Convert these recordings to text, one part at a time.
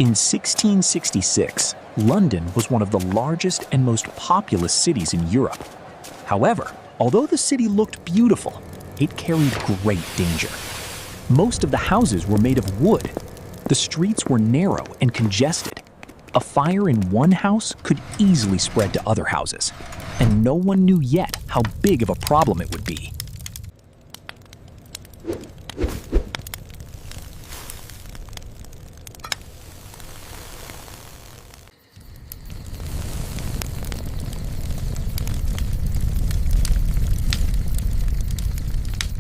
In 1666, London was one of the largest and most populous cities in Europe. However, although the city looked beautiful, it carried great danger. Most of the houses were made of wood. The streets were narrow and congested. A fire in one house could easily spread to other houses, and no one knew yet how big of a problem it would be.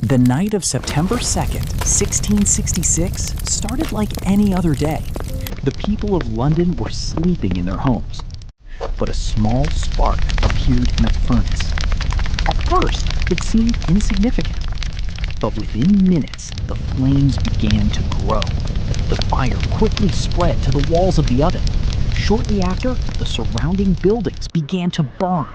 The night of September 2nd, 1666, started like any other day. The people of London were sleeping in their homes. But a small spark appeared in a furnace. At first, it seemed insignificant. But within minutes, the flames began to grow. The fire quickly spread to the walls of the oven. Shortly after, the surrounding buildings began to burn.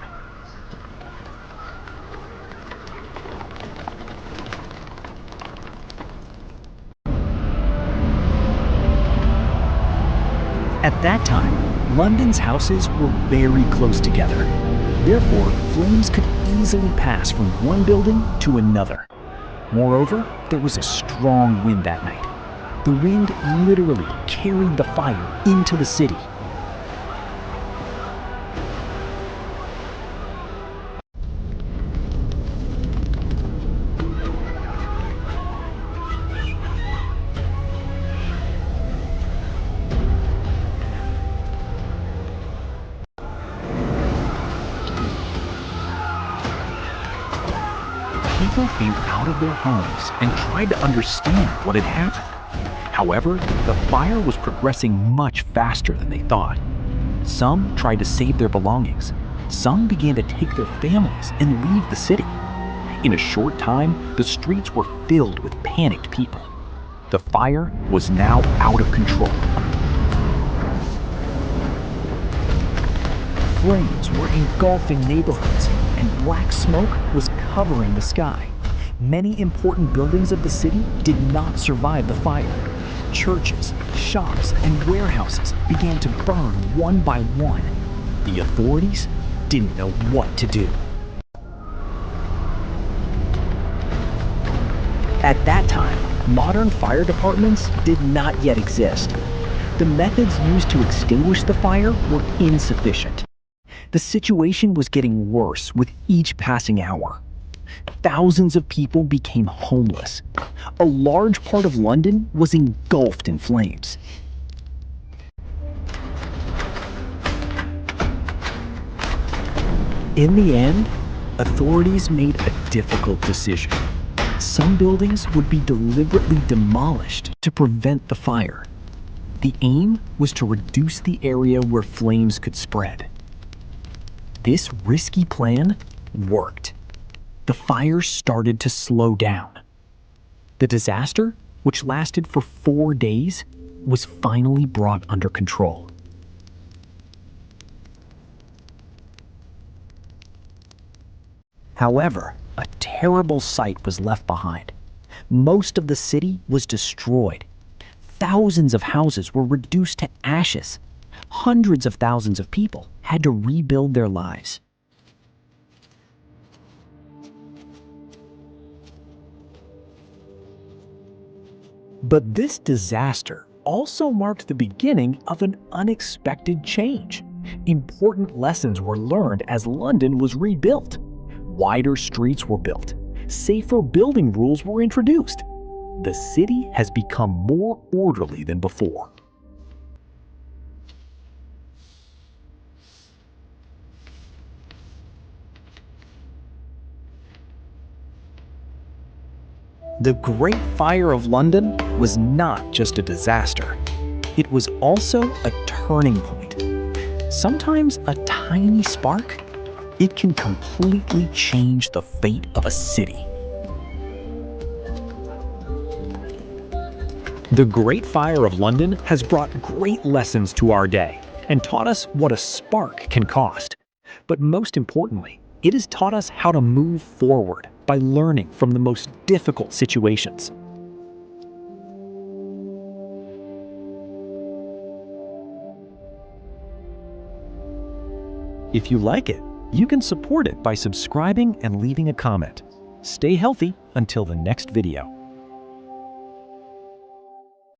At that time, London's houses were very close together. Therefore, flames could easily pass from one building to another. Moreover, there was a strong wind that night. The wind literally carried the fire into the city. People came out of their homes and tried to understand what had happened. However, the fire was progressing much faster than they thought. Some tried to save their belongings. Some began to take their families and leave the city. In a short time, the streets were filled with panicked people. The fire was now out of control. Flames were engulfing neighborhoods, and black smoke was covering the sky. Many important buildings of the city did not survive the fire. Churches, shops, and warehouses began to burn one by one. The authorities didn't know what to do. At that time, modern fire departments did not yet exist. The methods used to extinguish the fire were insufficient. The situation was getting worse with each passing hour. Thousands of people became homeless. A large part of London was engulfed in flames. In the end, authorities made a difficult decision. Some buildings would be deliberately demolished to prevent the fire. The aim was to reduce the area where flames could spread. This risky plan worked. The fire started to slow down. The disaster, which lasted for 4 days, was finally brought under control. However, a terrible sight was left behind. Most of the city was destroyed. Thousands of houses were reduced to ashes. Hundreds of thousands of people had to rebuild their lives. But this disaster also marked the beginning of an unexpected change. Important lessons were learned as London was rebuilt. Wider streets were built. Safer building rules were introduced. The city has become more orderly than before. The Great Fire of London was not just a disaster. It was also a turning point. Sometimes a tiny spark, it can completely change the fate of a city. The Great Fire of London has brought great lessons to our day and taught us what a spark can cost. But most importantly, it has taught us how to move forward by learning from the most difficult situations. If you like it, you can support it by subscribing and leaving a comment. Stay healthy until the next video.